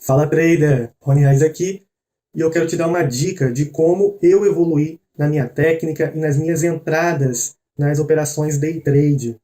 Fala trader, Rony Raiz aqui e eu quero te dar uma dica de como eu evoluí na minha técnica e nas minhas entradas nas operações day trade.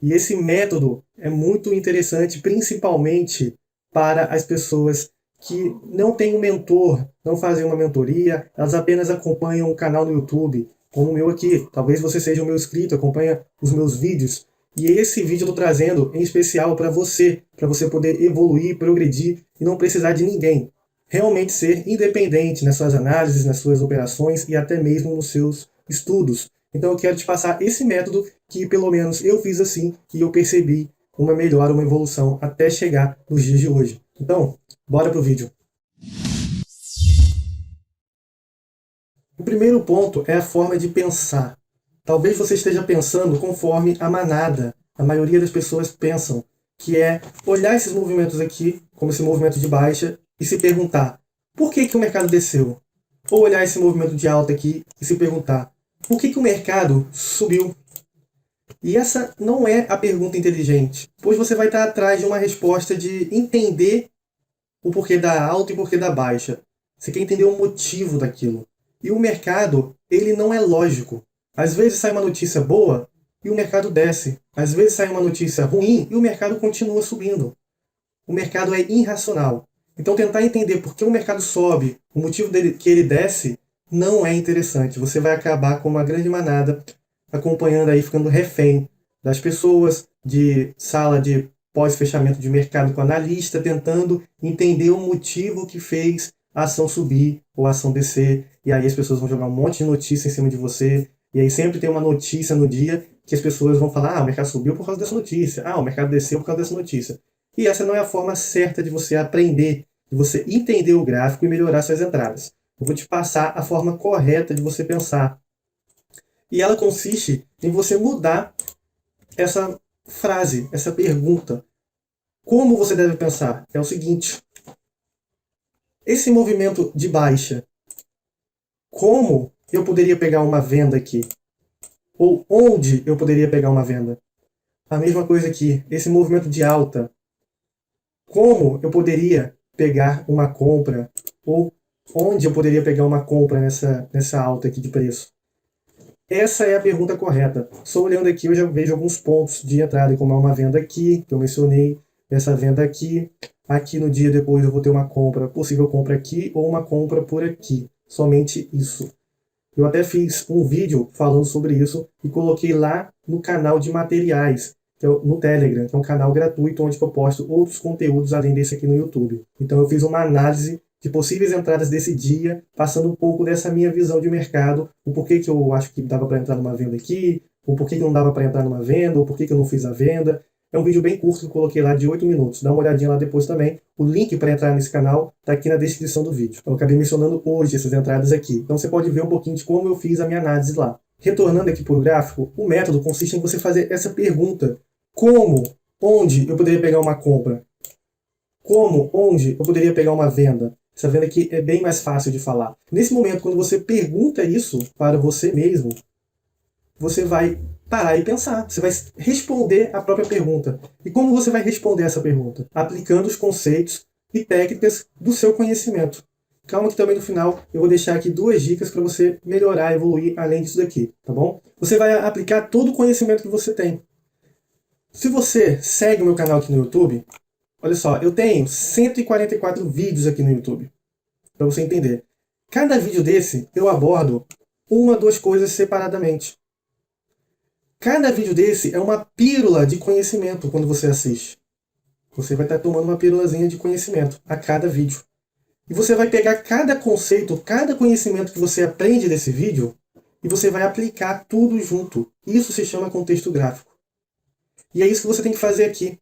E esse método é muito interessante, principalmente para as pessoas que não têm um mentor, não fazem uma mentoria, elas apenas acompanham um canal no YouTube, como o meu aqui. Talvez você seja o meu inscrito, acompanha os meus vídeos. E esse vídeo eu estou trazendo em especial para você poder evoluir, progredir e não precisar de ninguém. Realmente ser independente nas suas análises, nas suas operações e até mesmo nos seus estudos. Então eu quero te passar esse método que pelo menos eu fiz assim e eu percebi uma melhora, uma evolução até chegar nos dias de hoje. Então, bora pro vídeo. O primeiro ponto é a forma de pensar. Talvez você esteja pensando conforme a manada, a maioria das pessoas pensam, que é olhar esses movimentos aqui, como esse movimento de baixa, e se perguntar, por que o mercado desceu? Ou olhar esse movimento de alta aqui e se perguntar, por que o mercado subiu? E essa não é a pergunta inteligente, pois você vai estar atrás de uma resposta de entender o porquê da alta e o porquê da baixa. Você quer entender o motivo daquilo. E o mercado, ele não é lógico. Às vezes sai uma notícia boa e o mercado desce. Às vezes sai uma notícia ruim e o mercado continua subindo. O mercado é irracional. Então tentar entender por que o mercado sobe, o motivo dele que ele desce, não é interessante. Você vai acabar com uma grande manada acompanhando aí, ficando refém das pessoas, de sala de pós-fechamento de mercado com analista, tentando entender o motivo que fez a ação subir ou a ação descer. E aí as pessoas vão jogar um monte de notícia em cima de você. E aí sempre tem uma notícia no dia que as pessoas vão falar, o mercado subiu por causa dessa notícia. O mercado desceu por causa dessa notícia. E essa não é a forma certa de você aprender, de você entender o gráfico e melhorar suas entradas. Eu vou te passar a forma correta de você pensar. E ela consiste em você mudar essa frase, essa pergunta. Como você deve pensar? É o seguinte: esse movimento de baixa, como eu poderia pegar uma venda aqui? Ou onde eu poderia pegar uma venda? A mesma coisa aqui, esse movimento de alta, como eu poderia pegar uma compra? Ou onde eu poderia pegar uma compra nessa alta aqui de preço? Essa é a pergunta correta. Só olhando aqui eu já vejo alguns pontos de entrada, como é uma venda aqui, que eu mencionei, essa venda aqui. Aqui no dia depois eu vou ter uma compra, possível compra aqui ou uma compra por aqui. Somente isso. Eu até fiz um vídeo falando sobre isso e coloquei lá no canal de materiais, que é no Telegram, que é um canal gratuito onde eu posto outros conteúdos além desse aqui no YouTube. Então eu fiz uma análise de possíveis entradas desse dia, passando um pouco dessa minha visão de mercado, o porquê que eu acho que dava para entrar numa venda aqui, o porquê que não dava para entrar numa venda, o porquê que eu não fiz a venda. É um vídeo bem curto que eu coloquei lá de 8 minutos. Dá uma olhadinha lá depois também. O link para entrar nesse canal está aqui na descrição do vídeo. Eu acabei mencionando hoje essas entradas aqui. Então você pode ver um pouquinho de como eu fiz a minha análise lá. Retornando aqui para o gráfico, o método consiste em você fazer essa pergunta. Como? Onde eu poderia pegar uma compra? Como? Onde eu poderia pegar uma venda? Essa venda aqui é bem mais fácil de falar. Nesse momento, quando você pergunta isso para você mesmo, você vai parar e pensar. Você vai responder a própria pergunta. E como você vai responder essa pergunta? Aplicando os conceitos e técnicas do seu conhecimento. Calma que também no final eu vou deixar aqui 2 dicas para você melhorar, evoluir além disso daqui, tá bom? Você vai aplicar todo o conhecimento que você tem. Se você segue o meu canal aqui no YouTube, olha só, eu tenho 144 vídeos aqui no YouTube, para você entender. Cada vídeo desse eu abordo uma ou 2 coisas separadamente. Cada vídeo desse é uma pílula de conhecimento quando você assiste. Você vai estar tomando uma pílulazinha de conhecimento a cada vídeo. E você vai pegar cada conceito, cada conhecimento que você aprende desse vídeo e você vai aplicar tudo junto. Isso se chama contexto gráfico. E é isso que você tem que fazer aqui.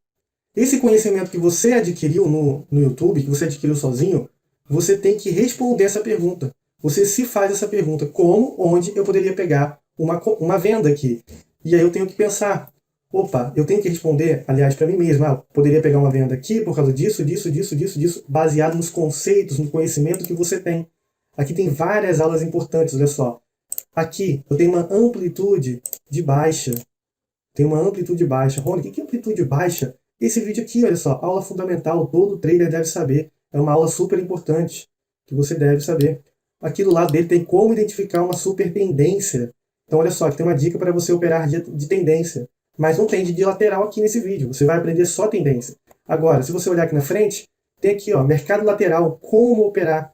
Esse conhecimento que você adquiriu no YouTube, que você adquiriu sozinho, você tem que responder essa pergunta. Você se faz essa pergunta: como, onde eu poderia pegar uma venda aqui? E aí eu tenho que pensar, opa, eu tenho que responder, aliás, para mim mesmo, poderia pegar uma venda aqui por causa disso, disso, baseado nos conceitos, no conhecimento que você tem. Aqui tem várias aulas importantes, olha só. Aqui eu tenho uma amplitude de baixa. Tem uma amplitude baixa. Rony, o que é amplitude baixa? Esse vídeo aqui, olha só, aula fundamental, todo trader deve saber. É uma aula super importante que você deve saber. Aqui do lado dele tem como identificar uma super tendência. Então olha só, aqui tem uma dica para você operar de tendência. Mas não tem de lateral aqui nesse vídeo. Você vai aprender só tendência. Agora, se você olhar aqui na frente, tem aqui, ó, mercado lateral, como operar.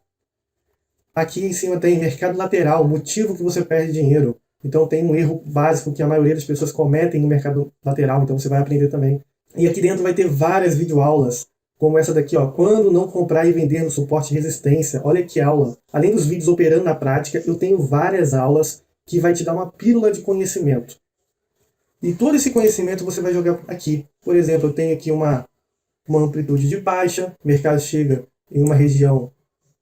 Aqui em cima tem mercado lateral, motivo que você perde dinheiro. Então tem um erro básico que a maioria das pessoas cometem no mercado lateral, então você vai aprender também. E aqui dentro vai ter várias videoaulas, como essa daqui, ó, quando não comprar e vender no suporte e resistência. Olha que aula. Além dos vídeos operando na prática, eu tenho várias aulas que vai te dar uma pílula de conhecimento. E todo esse conhecimento você vai jogar aqui. Por exemplo, eu tenho aqui uma amplitude de baixa, o mercado chega em uma região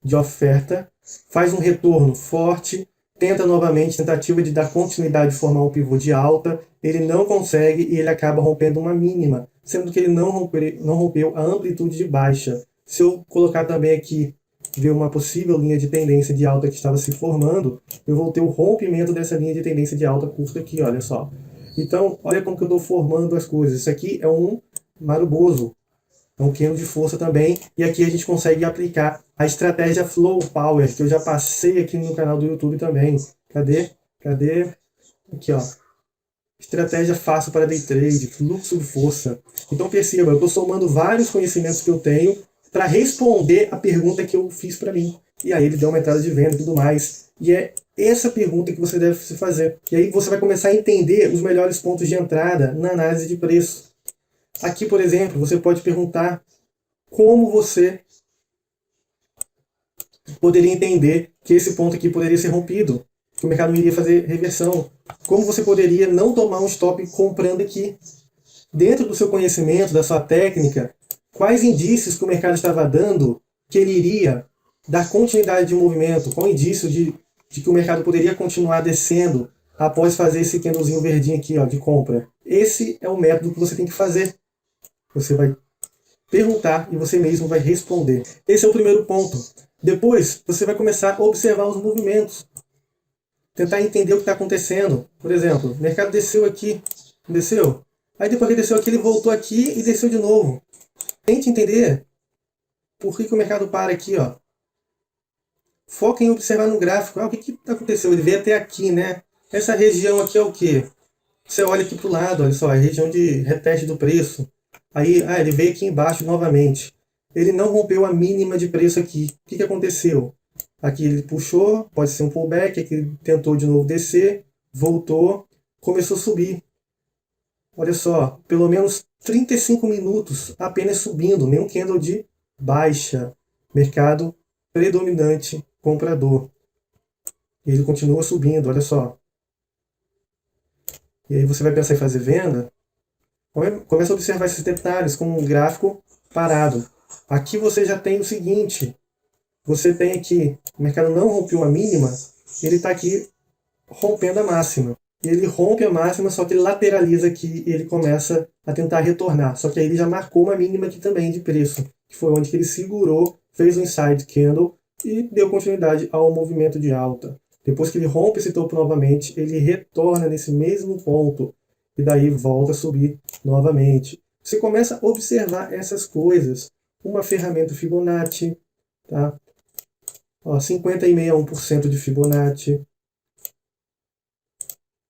de oferta, faz um retorno forte, tenta novamente, tentativa de dar continuidade e formar um pivô de alta, ele não consegue e ele acaba rompendo uma mínima, sendo que ele não rompeu a amplitude de baixa. Se eu colocar também aqui, ver uma possível linha de tendência de alta que estava se formando, eu vou ter o rompimento dessa linha de tendência de alta curta aqui, olha só. Então, olha como que eu estou formando as coisas. Isso aqui é um maruboso, é um candle de força também, e aqui a gente consegue aplicar a estratégia Flow Power, que eu já passei aqui no canal do YouTube também. Cadê? Cadê? Aqui, ó. Estratégia fácil para day trade, fluxo de força. Então perceba, eu estou somando vários conhecimentos que eu tenho para responder a pergunta que eu fiz para mim. E aí ele deu uma entrada de venda e tudo mais. E é essa pergunta que você deve se fazer. E aí você vai começar a entender os melhores pontos de entrada na análise de preço. Aqui, por exemplo, você pode perguntar como você poderia entender que esse ponto aqui poderia ser rompido, que o mercado iria fazer reversão. Como você poderia não tomar um stop comprando aqui? Dentro do seu conhecimento, da sua técnica, quais indícios que o mercado estava dando que ele iria dar continuidade de movimento? Qual indício de que o mercado poderia continuar descendo após fazer esse candlezinho verdinho aqui, ó, de compra? Esse é o método que você tem que fazer. Você vai perguntar e você mesmo vai responder. Esse é o primeiro ponto. Depois, você vai começar a observar os movimentos. Tentar entender o que está acontecendo. Por exemplo, o mercado desceu aqui, desceu. Aí depois que desceu aqui, ele voltou aqui e desceu de novo. Tente entender por que o mercado para aqui, ó. Foca em observar no gráfico. O que aconteceu? Ele veio até aqui, né? Essa região aqui é o quê? Você olha aqui para o lado, olha só, a região de reteste do preço. Aí, ele veio aqui embaixo novamente. Ele não rompeu a mínima de preço aqui. O que aconteceu? Aqui ele puxou, pode ser um pullback, aqui ele tentou de novo descer, voltou, começou a subir. Olha só, pelo menos 35 minutos apenas subindo, nenhum candle de baixa. Mercado predominante comprador. Ele continua subindo, olha só. E aí você vai pensar em fazer venda? Começa a observar esses detalhes como um gráfico parado. Aqui você já tem o seguinte, você tem aqui, o mercado não rompeu a mínima, ele está aqui rompendo a máxima. Ele rompe a máxima, só que ele lateraliza aqui e ele começa a tentar retornar. Só que aí ele já marcou uma mínima aqui também de preço, que foi onde que ele segurou, fez um inside candle e deu continuidade ao movimento de alta. Depois que ele rompe esse topo novamente, ele retorna nesse mesmo ponto e daí volta a subir novamente. Você começa a observar essas coisas. Uma ferramenta Fibonacci, tá? Ó, 50,61% de Fibonacci.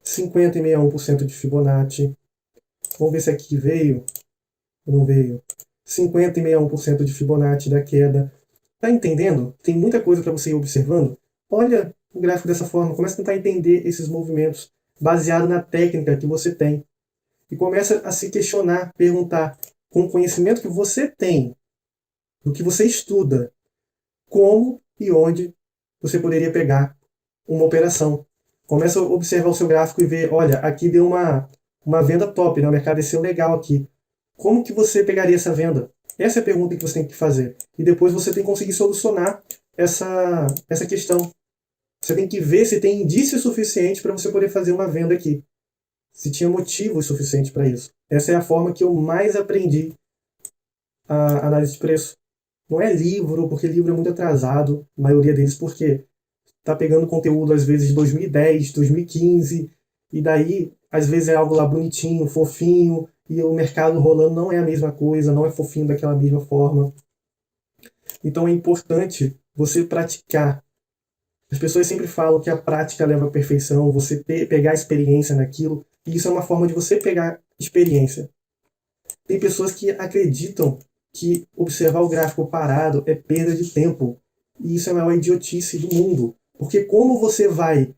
50,61% de Fibonacci. Vamos ver se aqui veio ou não veio. 50,61% de Fibonacci da queda. Tá entendendo? Tem muita coisa para você ir observando. Olha o gráfico dessa forma. Começa a tentar entender esses movimentos baseado na técnica que você tem. E começa a se questionar, perguntar, com o conhecimento que você tem, do que você estuda, como e onde você poderia pegar uma operação. Começa a observar o seu gráfico e ver, olha, aqui deu uma venda top, né? O mercado desceu legal aqui. Como que você pegaria essa venda? Essa é a pergunta que você tem que fazer. E depois você tem que conseguir solucionar essa questão. Você tem que ver se tem indício suficiente para você poder fazer uma venda aqui. Se tinha motivo suficiente para isso. Essa é a forma que eu mais aprendi a análise de preço. Não é livro, porque livro é muito atrasado, a maioria deles, porque tá pegando conteúdo às vezes de 2010, 2015, e daí às vezes é algo lá bonitinho, fofinho, e o mercado rolando não é a mesma coisa, não é fofinho daquela mesma forma. Então é importante você praticar. As pessoas sempre falam que a prática leva à perfeição, você pegar experiência naquilo, e isso é uma forma de você pegar experiência. Tem pessoas que acreditam que observar o gráfico parado é perda de tempo, e isso é a maior idiotice do mundo. Porque como você vai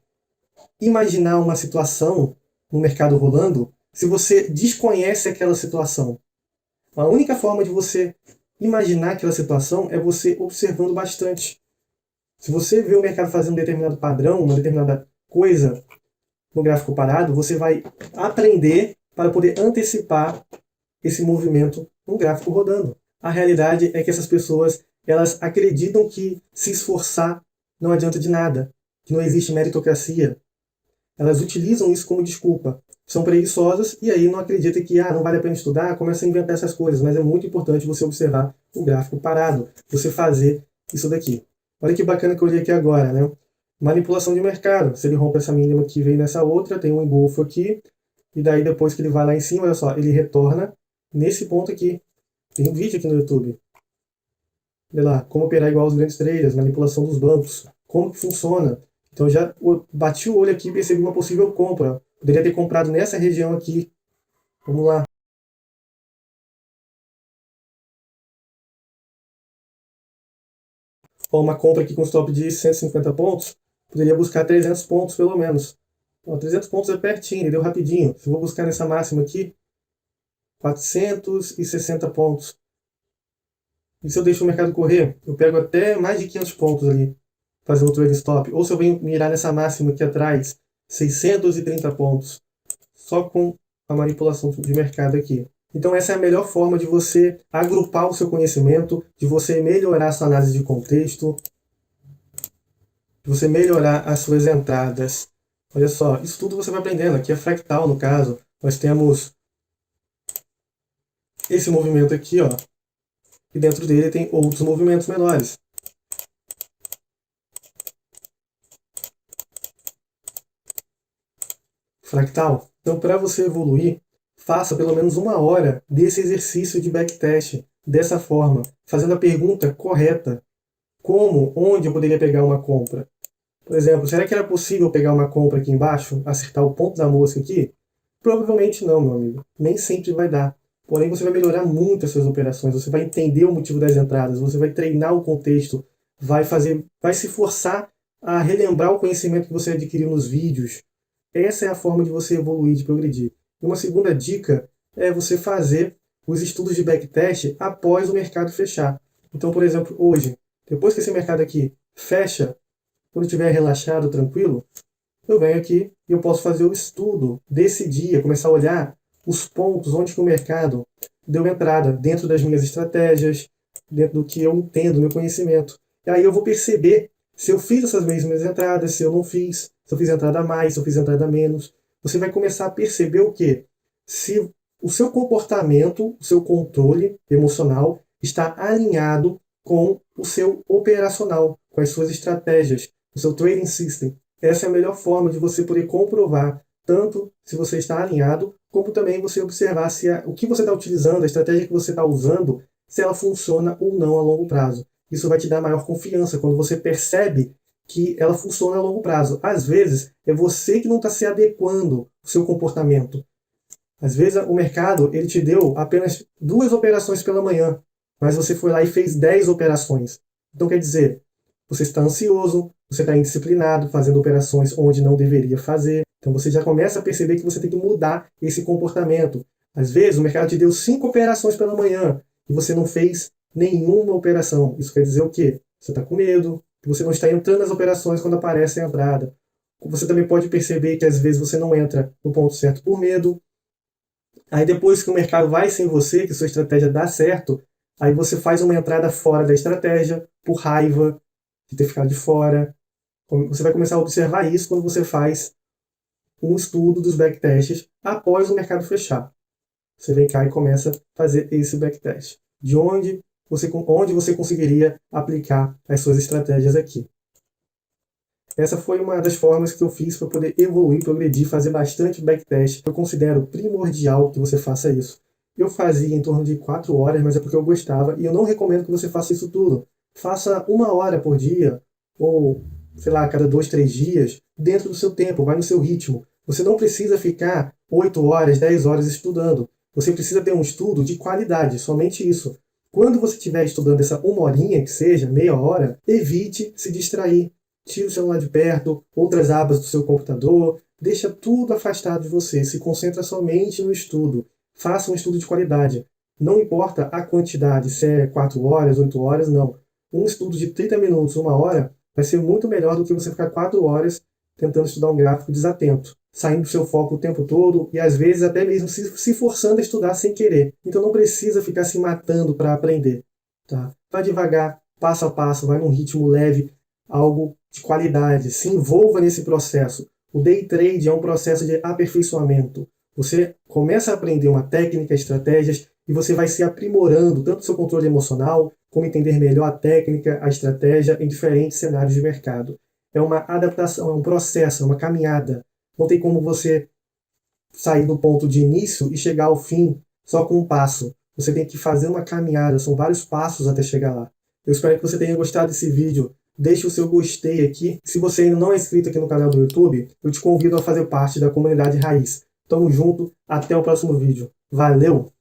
imaginar uma situação no mercado rolando se você desconhece aquela situação? A única forma de você imaginar aquela situação é você observando bastante. Se você vê o mercado fazendo um determinado padrão, uma determinada coisa no gráfico parado, você vai aprender para poder antecipar esse movimento no gráfico rodando. A realidade é que essas pessoas, elas acreditam que se esforçar não adianta de nada, que não existe meritocracia. Elas utilizam isso como desculpa. São preguiçosas e aí não acreditam que não vale a pena estudar, começam a inventar essas coisas. Mas é muito importante você observar o gráfico parado, você fazer isso daqui. Olha que bacana que eu olhei aqui agora, né? Manipulação de mercado. Se ele rompe essa mínima que veio nessa outra, tem um engolfo aqui, e daí depois que ele vai lá em cima, olha só, ele retorna nesse ponto aqui. Tem um vídeo aqui no YouTube. Olha lá, como operar igual aos grandes traders, manipulação dos bancos, como que funciona. Então já bati o olho aqui e percebi uma possível compra. Poderia ter comprado nessa região aqui. Vamos lá. Ó, uma compra aqui com stop de 150 pontos. Poderia buscar 300 pontos pelo menos. Ó, 300 pontos é pertinho, ele deu rapidinho. Se eu vou buscar nessa máxima aqui, 460 pontos. E se eu deixo o mercado correr, eu pego até mais de 500 pontos ali, fazendo o trade stop. Ou se eu venho mirar nessa máxima aqui atrás, 630 pontos, só com a manipulação de mercado aqui. Então essa é a melhor forma de você agrupar o seu conhecimento, de você melhorar a sua análise de contexto, de você melhorar as suas entradas. Olha só, isso tudo você vai aprendendo. Aqui é fractal, no caso. Nós temos esse movimento aqui, ó, e dentro dele tem outros movimentos menores. Fractal. Então, para você evoluir, faça pelo menos 1 hora desse exercício de backtest, dessa forma, fazendo a pergunta correta. Como, onde eu poderia pegar uma compra? Por exemplo, será que era possível pegar uma compra aqui embaixo, acertar o ponto da mosca aqui? Provavelmente não, meu amigo. Nem sempre vai dar. Porém, você vai melhorar muito as suas operações, você vai entender o motivo das entradas, você vai treinar o contexto, vai se forçar a relembrar o conhecimento que você adquiriu nos vídeos. Essa é a forma de você evoluir, de progredir. E uma segunda dica é você fazer os estudos de backtest após o mercado fechar. Então, por exemplo, hoje, depois que esse mercado aqui fecha, quando estiver relaxado, tranquilo, eu venho aqui e eu posso fazer o estudo desse dia, começar a olhar os pontos onde que o mercado deu entrada dentro das minhas estratégias, dentro do que eu entendo, do meu conhecimento. E aí eu vou perceber se eu fiz essas mesmas entradas, se eu não fiz, se eu fiz entrada a mais, se eu fiz entrada a menos. Você vai começar a perceber o quê? Se o seu comportamento, o seu controle emocional está alinhado com o seu operacional, com as suas estratégias, o seu trading system. Essa é a melhor forma de você poder comprovar tanto se você está alinhado, como também você observar se o que você está utilizando, a estratégia que você está usando, se ela funciona ou não a longo prazo. Isso vai te dar maior confiança quando você percebe que ela funciona a longo prazo. Às vezes, é você que não está se adequando ao seu comportamento. Às vezes, o mercado ele te deu apenas 2 operações pela manhã, mas você foi lá e fez 10 operações. Então, quer dizer, você está ansioso, você está indisciplinado, fazendo operações onde não deveria fazer. Então você já começa a perceber que você tem que mudar esse comportamento. Às vezes o mercado te deu 5 operações pela manhã e você não fez nenhuma operação. Isso quer dizer o quê? Você está com medo, que você não está entrando nas operações quando aparece a entrada. Você também pode perceber que às vezes você não entra no ponto certo por medo. Aí depois que o mercado vai sem você, que sua estratégia dá certo, aí você faz uma entrada fora da estratégia, por raiva de ter ficado de fora. Você vai começar a observar isso quando você faz um estudo dos backtests após o mercado fechar. Você vem cá e começa a fazer esse backtest. De onde você conseguiria aplicar as suas estratégias aqui. Essa foi uma das formas que eu fiz para poder evoluir, progredir, fazer bastante backtest. Eu considero primordial que você faça isso. Eu fazia em torno de 4 horas, mas é porque eu gostava, e eu não recomendo que você faça isso tudo. Faça 1 hora por dia, ou, sei lá, a cada 2, 3 dias, dentro do seu tempo, vai no seu ritmo. Você não precisa ficar 8 horas, 10 horas estudando. Você precisa ter um estudo de qualidade, somente isso. Quando você estiver estudando essa 1 horinha, que seja, meia hora, evite se distrair. Tire o celular de perto, outras abas do seu computador, deixa tudo afastado de você, se concentra somente no estudo. Faça um estudo de qualidade. Não importa a quantidade, se é 4 horas, 8 horas, não. Um estudo de 30 minutos, 1 hora, vai ser muito melhor do que você ficar 4 horas tentando estudar um gráfico desatento, saindo do seu foco o tempo todo e às vezes até mesmo se forçando a estudar sem querer. Então não precisa ficar se matando para aprender. Tá? Vai devagar, passo a passo, vai num ritmo leve, algo de qualidade. Se envolva nesse processo. O day trade é um processo de aperfeiçoamento. Você começa a aprender uma técnica, estratégias, e você vai se aprimorando tanto seu controle emocional, como entender melhor a técnica, a estratégia em diferentes cenários de mercado. É uma adaptação, é um processo, é uma caminhada. Não tem como você sair do ponto de início e chegar ao fim só com um passo. Você tem que fazer uma caminhada, são vários passos até chegar lá. Eu espero que você tenha gostado desse vídeo. Deixe o seu gostei aqui. Se você ainda não é inscrito aqui no canal do YouTube, eu te convido a fazer parte da comunidade Raiz. Tamo junto, até o próximo vídeo. Valeu!